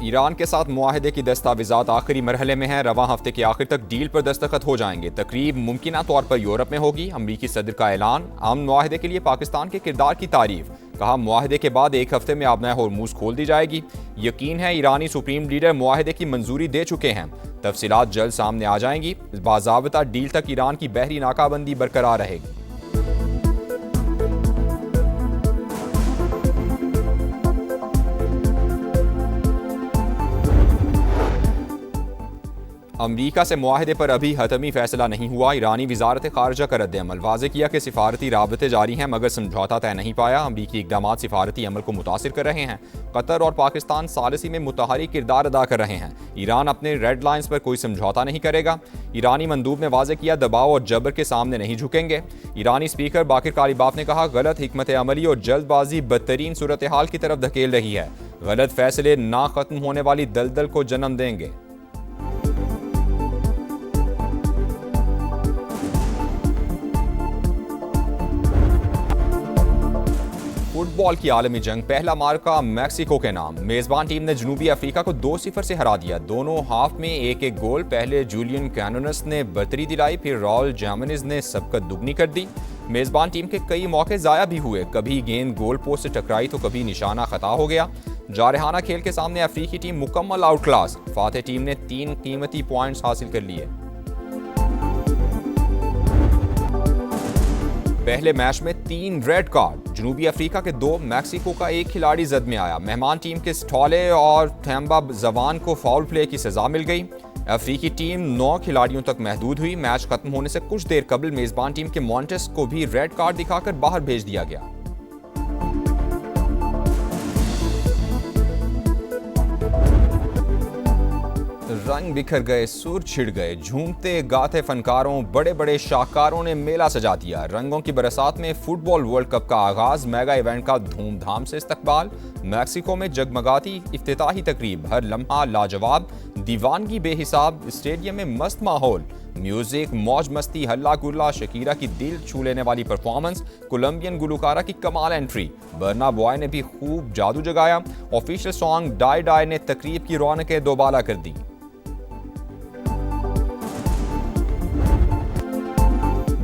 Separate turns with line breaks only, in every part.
Iran के साथ मुआहदे की दस्तावेजात आखिरी मरहले में हैं। रवां हफ्ते के आखिर तक डील पर दस्तखत हो जाएंगे। तकरीब मुमकिना तौर पर यूरोप में होगी। अमरीकी सदर का ऐलान। अमन मुआहदे के लिए पाकिस्तान के किरदार की तारीफ। कहा, मुआहदे के बाद एक हफ्ते में आबना होर्मुज खोल दी जाएगी। यकीन है ईरानी सुप्रीम लीडर मुआहदे की मंजूरी दे चुके हैं। तफसीलात जल्द सामने आ जाएंगी। बाज़ाब्ता डील तक ईरान की बहरी नाकाबंदी बरकरार रहेगी। अमरीका से मुआहदे पर अभी हतमी फैसला नहीं हुआ। ईरानी वजारत खारजा का रद्द-ए-अमल। वाज़े किया कि सिफारती राबते जारी हैं मगर समझौता तय नहीं पाया। अमरीकी इक़दामात सिफारती अमल को मुतासिर कर रहे हैं। कतर और पाकिस्तान सालिसी में मुतहरी किरदार अदा कर रहे हैं। ईरान अपने रेड लाइन्स पर कोई समझौता नहीं करेगा। ईरानी मंदूब ने वाज़े किया, दबाव और जबर के सामने नहीं झुकेंगे। ईरानी स्पीकर बाकिर कालिबाफ ने कहा, गलत हिकमत अमली और जल्दबाजी बदतरीन सूरत हाल की तरफ धकेल रही है। गलत फैसले ना खत्म होने वाली दलदल को जन्म देंगे। फुटबॉल की आलमी जंग, पहला मार्का मैक्सिको के नाम। मेजबान टीम ने जनूबी अफ्रीका को 2-0 से हरा दिया। दोनों हाफ में एक एक गोल। पहले जूलियन कैनोनस ने बर्तरी दिलाई, फिर राउल जामिनेज ने सबकत दुगनी कर दी। मेजबान टीम के कई मौके जाया भी हुए। कभी गेंद गोल पोस्ट से टकराई तो कभी निशाना खता हो गया। जारहाना खेल के सामने अफ्रीकी टीम मुकम्मल आउट क्लास। फातेह टीम ने 3 कीमती पॉइंट्स हासिल कर लिए। पहले मैच में 3 रेड कार्ड। जनूबी अफ्रीका के 2, मैक्सिको का 1 खिलाड़ी जद में आया। मेहमान टीम के स्टॉले और थैम्बा जवान को फाउल प्ले की सजा मिल गई। अफ्रीकी टीम 9 खिलाड़ियों तक महदूद हुई। मैच खत्म होने से कुछ देर कबल मेजबान टीम के मॉन्टेस को भी रेड कार्ड दिखाकर बाहर भेज दिया गया। रंग बिखर गए, सुर छिड़ गए। झूमते गाते फनकारों, बड़े बड़े शाहकारों ने मेला सजा दिया। रंगों की बरसात में फुटबॉल वर्ल्ड कप का आगाज। मेगा इवेंट का धूमधाम से इस्तकबाल। मैक्सिको में जगमगाती इफ्तिताही तकरीब। हर लम्हा लाजवाब। दीवानगी बेहिसाब। स्टेडियम में मस्त माहौल। म्यूजिक, मौज मस्ती, हल्ला गुल्ला। शकीरा की दिल छू लेने वाली परफॉर्मेंस। कोलंबियन गुलकारा की कमाल एंट्री। बर्ना बॉय ने भी खूब जादू जगाया। ऑफिशियल सॉन्ग डाई डाई ने तकरीब की रौनकें दोबाला कर दी।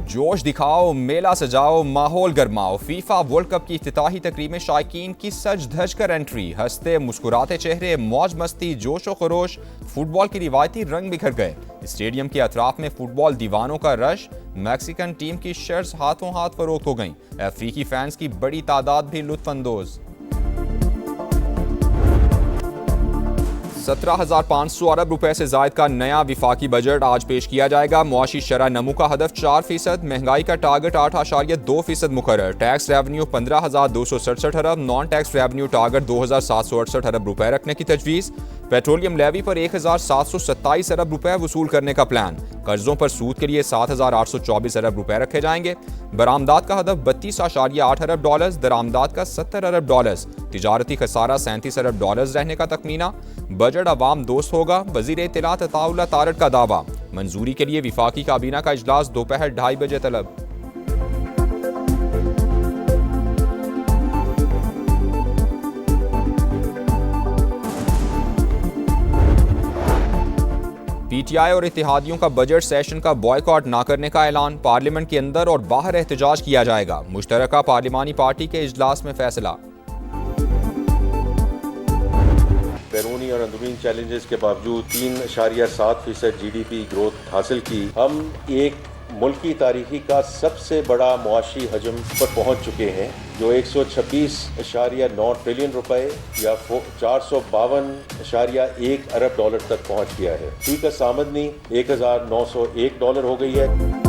जोश दिखाओ, मेला सजाओ, माहौल गरमाओ। फीफा वर्ल्ड कप की इफ्तिताही तकरीब में शायकीन की सज धज कर एंट्री। हंसते मुस्कुराते चेहरे, मौज मस्ती, जोशो खरोश। फुटबॉल की रिवायती रंग बिखर गए। स्टेडियम के अतराफ में फुटबॉल दीवानों का रश। मैक्सिकन टीम की शर्ट्स हाथों हाथ फरोख्त हो गईं। अफ्रीकी फैंस की बड़ी तादाद भी लुत्फानंदोज। 17,500 अरब रुपए से जायद का नया विफाकी बजट आज पेश किया जाएगा। मुआशी शरह नमू का हदफ 4%। महंगाई का टारगेट 8.2% मुकर्रर। टैक्स रेवेन्यू 15,267 अरब। नॉन टैक्स रेवेन्यू टारगेट 2,768 अरब रुपए रखने की तजवीज़। पेट्रोलियम लेवी पर 1,727 अरब रुपए वसूल करने का प्लान। कर्जों पर सूद के लिए 7,824 अरब रुपए रखे जाएंगे। बरामदात का हदफ 32.8 अरब डॉलर। दरामदात का 70 अरब डॉलर। तिजारती खसारा 37 अरब डॉलर रहने का तखमीना। बजट अवाम दोस्त होगा। वजीर इत्तलात अताउल्लाह तारड़ का दावा। मंजूरी के लिए विफाकी काबीना का इजलास दोपहर 2:30 बजे तलब। पीटीआई और इत्तेहादियों का बजट सेशन का बॉयकॉट ना करने का ऐलान। पार्लियामेंट के अंदर और बाहर एहतजाज किया जाएगा। मुश्तरका पार्लिमानी पार्टी के इजलास में फैसला।
बैरूनी और अंदरूनी चैलेंजेस के बावजूद 3.7% GDP ग्रोथ हासिल की। हम एक मुल्क की तारीखी का सबसे बड़ा मुआशी हजम पर पहुंच चुके हैं, जो 126.9 ट्रिलियन रुपए या 452.1 अरब डॉलर तक पहुंच गया है। फी का आमदनी $1,901 हो गई है।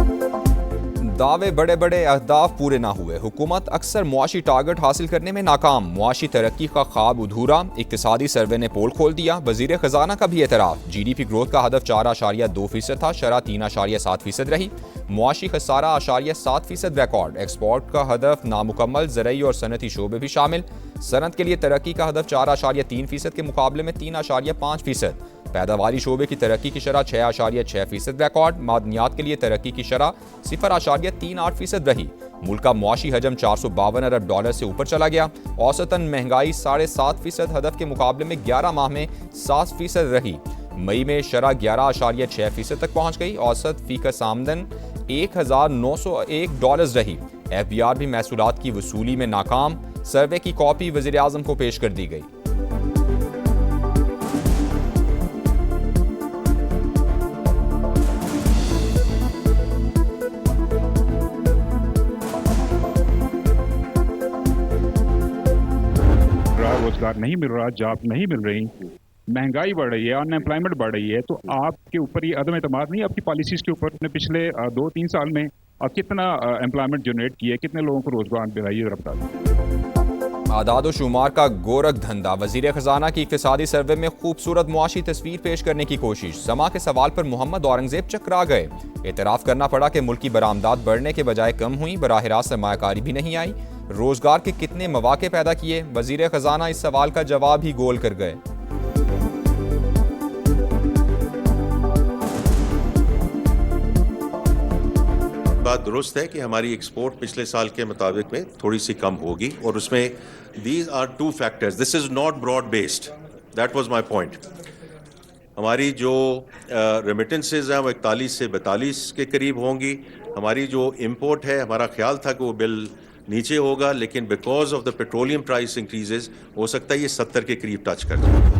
दावे बड़े बड़े, अहदाफ पूरे ना हुए। हुकूमत अक्सर मुआशी टारगेट हासिल करने में नाकाम। मुआशी तरक्की का ख्वाब अधूरा। इक्तिसादी सर्वे ने पोल खोल दिया। वजीर खजाना का भी एतराफ। GDP ग्रोथ का हदफ 4.2% था। शरह 3.7% रही। मुआशी खसारा 8.7% रिकॉर्ड। एक्सपोर्ट का हदफ नामुकम्मल। ज़रई और सनती शोबे भी शामिल। सनत के लिए तरक्की का हदफ 4.3% के मुकाबले में 3.5%। पैदावारी शोबे की तरक्की की शरह 6.6% रिकॉर्ड। मादनियात के लिए तरक्की की शरह 0.38% रही। मुल्क का मुआशी हजम 452 अरब डॉलर से ऊपर चला गया। औसतन महंगाई 7.5% हदफ के मुकाबले में 11 माह में 7% रही। मई में शरह 11.6% तक पहुंच गई। औसत फीकस आमदन 1,901 डॉलर रही। FBR भी महसूलात की वसूली में नाकाम। सर्वे की कॉपी वज़ीर आज़म को पेश कर दी गई।
रोजगार नहीं मिल रहा, जॉब नहीं मिल रही, महंगाई बढ़ रही है, अनएम्प्लॉयमेंट बढ़ रही है, तो आपके ऊपर ये अदम एतमाद नहीं आपकी पॉलिसीज के ऊपर? अपने पिछले 2-3 साल में कितना एम्प्लॉयमेंट जनरेट किया, कितने लोगों को रोजगार दिलाइए, जरा बता दें।
आदाद व शुमार का गोरख धंधा। वजीर खजाना की इक्तिसादी सर्वे में खूबसूरत मुआशी तस्वीर पेश करने की कोशिश। समा के सवाल पर मोहम्मद औरंगजेब चकरा गए। एतराफ़ करना पड़ा कि मुल्क की बरामदात बढ़ने के बजाय कम हुई। बराह रास्त सरमायाकारी भी नहीं आई। रोजगार के कितने मौके पैदा किए? वजीर खजाना इस सवाल का जवाब ही गोल कर गए।
बात दुरुस्त है कि हमारी एक्सपोर्ट पिछले साल के मुताबिक में थोड़ी सी कम होगी, और उसमें these are 2 factors. This is not broad based, that was my point. हमारी जो रेमिटेंसेज हैं वो 41 से 42 के करीब होंगी। हमारी जो इंपोर्ट है, हमारा ख्याल था कि वो बिल नीचे होगा, लेकिन because of the petroleum price increases हो सकता है ये 70 के करीब टच कर जाए।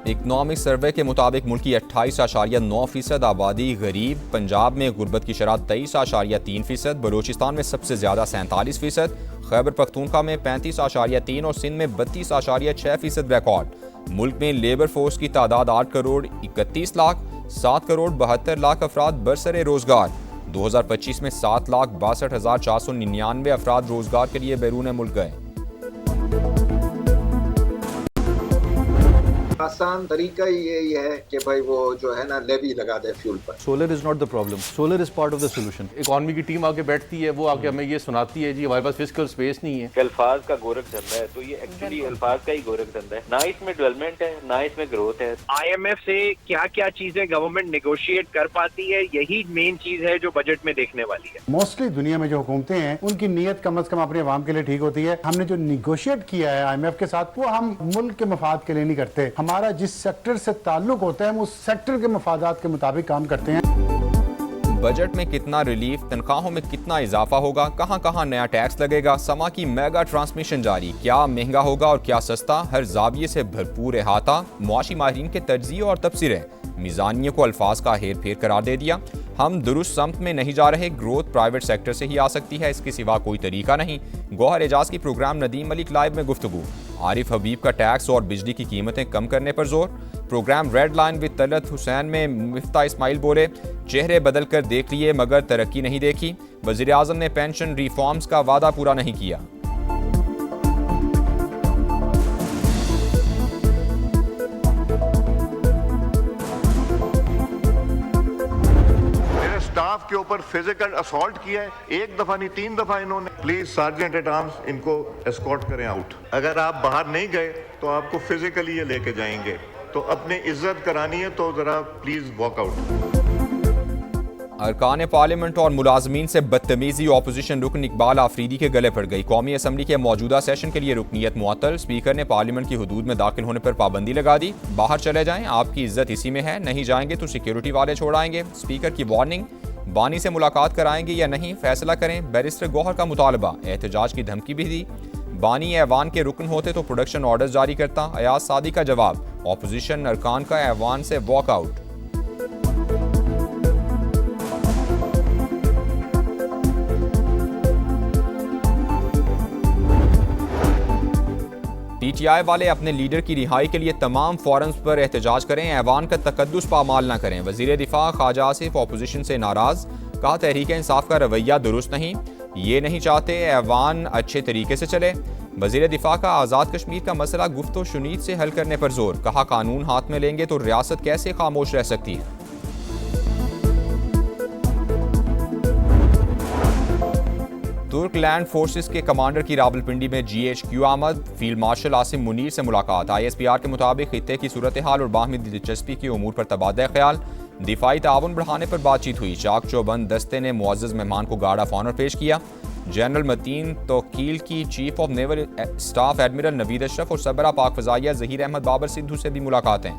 इकनॉमिक सर्वे के मुताबिक मुल्क की 28.9% आबादी गरीब। पंजाब में गुर्बत की शरह 23.3%, बलूचिस्तान में सबसे ज़्यादा 47%, खैबर पख्तूनख्वा में 35.3% और सिंध में 32.6% रिकॉर्ड। मुल्क में लेबर फोर्स की तादाद 8 करोड़ 31 लाख, 7 करोड़ 72 लाख अफराद बरसरे रोजगार। 2025 में 7,62,499 अफराद रोजगार के लिए बैरून मुल्क गए।
आसान तरीका यही है कि भाई वो जो है ना लेवी लगा दे फ्यूल पर।
Solar is not the problem, solar is part of the solution. Economy की टीम आके बैठती है, वो आके हमें ये सुनाती है जी हमारे पास फिजिकल स्पेस नहीं है।
अल्फाज का गोरख धंधा है, तो ये एक्चुअली अल्फाज का ही गोरख धंधा है। ना इसमें डेवलपमेंट है, ना इसमें ग्रोथ है।
IMF से क्या क्या चीजें गवर्नमेंट नेगोशिएट कर पाती है, यही मेन चीज है जो बजट में देखने वाली है।
मोस्टली दुनिया में जो हुकूमतें हैं उनकी नीयत कम से कम अपने अवाम के लिए ठीक होती है। हमने जो निगोशिएट किया है IMF के साथ, वो हम मुल्क के मफाद के लिए नहीं करते। हमारा जिस सेक्टर से ताल्लुक होता है हम उस सेक्टर के मफादात के मुताबिक काम करते हैं।
बजट में कितना रिलीफ, तनख्वाहों में कितना इजाफा होगा, कहां कहां नया टैक्स लगेगा, समा की मेगा ट्रांसमिशन जारी। क्या महंगा होगा और क्या सस्ता, हर जाविये से भरपूर अहाता। मुआशी माहिरीन के तज्ज़िये और तबसरे। मीज़ानिया को अल्फाज का हेर फेर करार दे दिया। हम दुरुस्त समत में नहीं जा रहे, ग्रोथ प्राइवेट सेक्टर से ही आ सकती है, इसके सिवा कोई तरीका नहीं। गौहर एजाज की प्रोग्राम नदीम मलिक लाइव में गुफ्तगू। आरिफ हबीब का टैक्स और बिजली की कीमतें कम करने पर जोर। Programme red line with Talat Hussain में मिफ्ता इस्माइल बोले, चेहरे बदल कर देख लिए मगर तरक्की नहीं देखी। वज़ीर आज़म ने पेंशन रिफॉर्म्स का वादा पूरा नहीं किया।
स्टाफ के ऊपर फिजिकल असॉल्ट किया है, 1 दफा नहीं 3 दफा इन्होंने। प्लीज सार्जेंट एट आर्म्स इनको एस्कॉर्ट करें आउट। अगर आप बाहर नहीं गए तो आपको फिजिकली ये लेके जाएंगे, तो अपनी इज्जत करानी है तो जरा प्लीज वॉक आउट।
अरकान पार्लियामेंट और मुलाजमीन से बदतमीजी। ऑपोजिशन रुकन इकबाल आफरीदी के गले पड़ गई। कौमी असम्बली के मौजूदा सेशन के लिए रुकनीत मुअत्तल। स्पीकर ने पार्लियामेंट की हुदूद में दाखिल होने पर पाबंदी लगा दी। बाहर चले जाएं, आपकी इज्जत इसी में है, नहीं जाएंगे तो सिक्योरिटी वाले छोड़ाएंगे। स्पीकर की वार्निंग। बानी से मुलाकात कराएंगे या नहीं फैसला करें, बैरिस्टर गौहर का मुतालबा। एहतजाज की धमकी भी दी। बानी ऐवान के रुकन होते तो प्रोडक्शन ऑर्डर जारी करता। अयाज सादी का जवाब। ऑपोजिशन अरकान का ऐवान से वॉकआउट। PTI वाले अपने लीडर की रिहाई के लिए तमाम फोरम्स पर एहतजाज करें, ऐवान का तकद्दुस पामाल न करें। वजीर दिफा ख्वाजा आसिफ ऑपोजिशन से नाराज। कहा तहरीक इंसाफ का रवैया दुरुस्त नहीं, ये नहीं चाहते ऐवान अच्छे तरीके से चले। वजीर दिफा का आज़ाद कश्मीर का मसला गुफ्तो शुनीद से हल करने पर जोर। कहा कानून हाथ में लेंगे तो रियासत कैसे खामोश रह सकती है। तुर्क लैंड फोर्सेस के कमांडर की रावलपिंडी में GHQ आमद। फील्ड मार्शल आसिम मुनीर से मुलाकात। ISPR के मुताबिक खित्ते की सूरत हाल और बाहमी दिलचस्पी के उमूर पर तबादला ख्याल। दिफाई ताउन बढ़ाने पर बातचीत हुई। चाक चौबंद दस्ते ने मुअज़्ज़ज़ मेहमान को गार्ड ऑफ ऑनर पेश किया। जनरल मतीन तोकील की chief of naval staff admiral Naveed Ashraf और सरबरा पाक फ़ज़ाइया ज़हीर अहमद बाबर सिद्धू से भी मुलाकातें।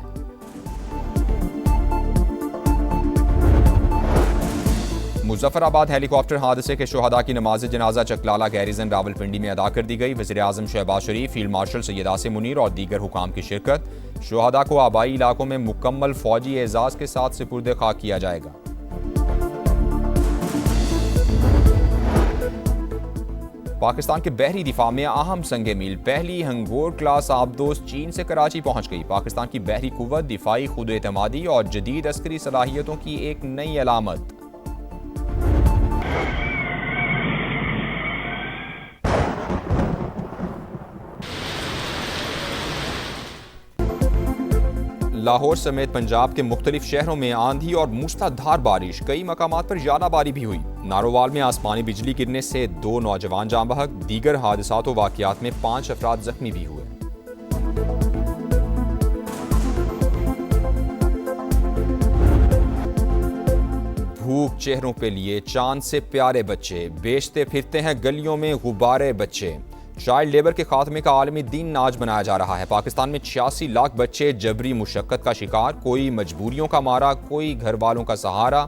मुजफ्फराबाद हेलीकॉप्टर हादसे के शुहदा की नमाज जनाजा चकलाला गैरिजन रावलपिंडी में अदा कर दी गई। वज़ीर आज़म शहबाज शरीफ, फील्ड मार्शल सैयद आसिम मुनीर और दीगर हुकाम की शिरकत। शुहदा को आबाई इलाकों में मुकम्मल फौजी एजाज के साथ सुपुर्द खाक किया जाएगा। पाकिस्तान के बहरी दिफा में अहम संगे मील। पहली हंगोर क्लास आबदोज चीन से कराची पहुंच गई। पाकिस्तान की बहरी कुव्वत, दिफाई खुद एतमादी और जदीद अस्करी सलाहियतों की एक नई अलामत। लाहौर समेत पंजाब के मुख्तलिफ शहरों में आंधी और मूसलाधार बारिश। कई मकामात पर ज़्यादाबारी भी हुई। नारोवाल में आसमानी बिजली गिरने से 2 नौजवान जाँ बहक। दीगर हादसात व वाक़यात में 5 अफराद जख्मी भी हुए। भूख चेहरों पे लिए चांद से प्यारे बच्चे, बेचते फिरते हैं गलियों में गुब्बारे बच्चे। चाइल्ड लेबर के खात्मे का आलमी दिन आज मनाया जा रहा है। पाकिस्तान में 86 लाख बच्चे जबरी मुशक्कत का शिकार। कोई मजबूरियों का मारा, कोई घर वालों का सहारा।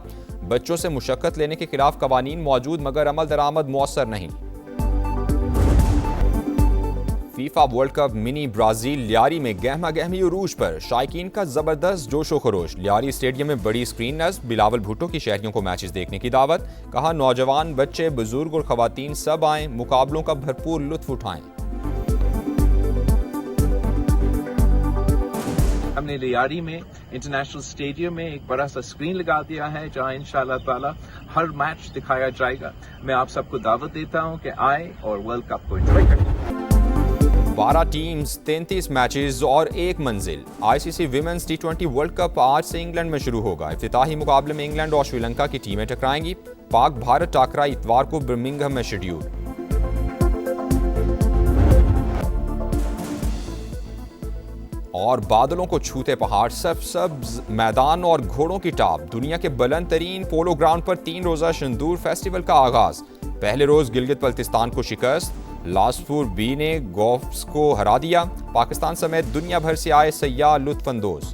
बच्चों से मुशक्कत लेने के खिलाफ कवानीन मौजूद मगर अमल दरामद मौसर नहीं। FIFA world cup mini Brazil Lyari में गहमा गहमी उरूज पर। शायकीन का जबरदस्त जोशो खरोश। लियारी स्टेडियम में बड़ी स्क्रीन नस्ब। बिलावल भुट्टो की शहरियों को मैचेस देखने की दावत। कहा नौजवान, बच्चे, बुजुर्ग और खवातीन सब आएं, मुकाबलों का भरपूर लुत्फ उठाएं।
हमने लियारी में इंटरनेशनल स्टेडियम में एक बड़ा सा स्क्रीन लगा दिया है जहां इंशाल्लाह ताला हर मैच दिखाया जाएगा। मैं आप सबको दावत देता हूं कि आए और वर्ल्ड कप को एंजॉय करें।
12 टीम्स, 33 मैचेस और एक मंजिल। ICC women's T20 world cup आज से इंग्लैंड में शुरू होगा। इफ्तिताही मुकाबले में इंग्लैंड और श्रीलंका की टीमें टकराएंगी। पाक भारत टाकरा इतवार को बर्मिंघम में शेड्यूल। और बादलों को छूते पहाड़, सब्ज मैदान और घोड़ों की टाप। दुनिया के बुलंद तरीन पोलो ग्राउंड पर 3 रोजा शंदूर फेस्टिवल का आगाज। पहले रोज गिलगित बल्तिस्तान को शिकस्त। लासपुर बी ने गोफ्स को हरा दिया। पाकिस्तान समेत दुनिया भर से आए सयाह लुत्फ अंदोज।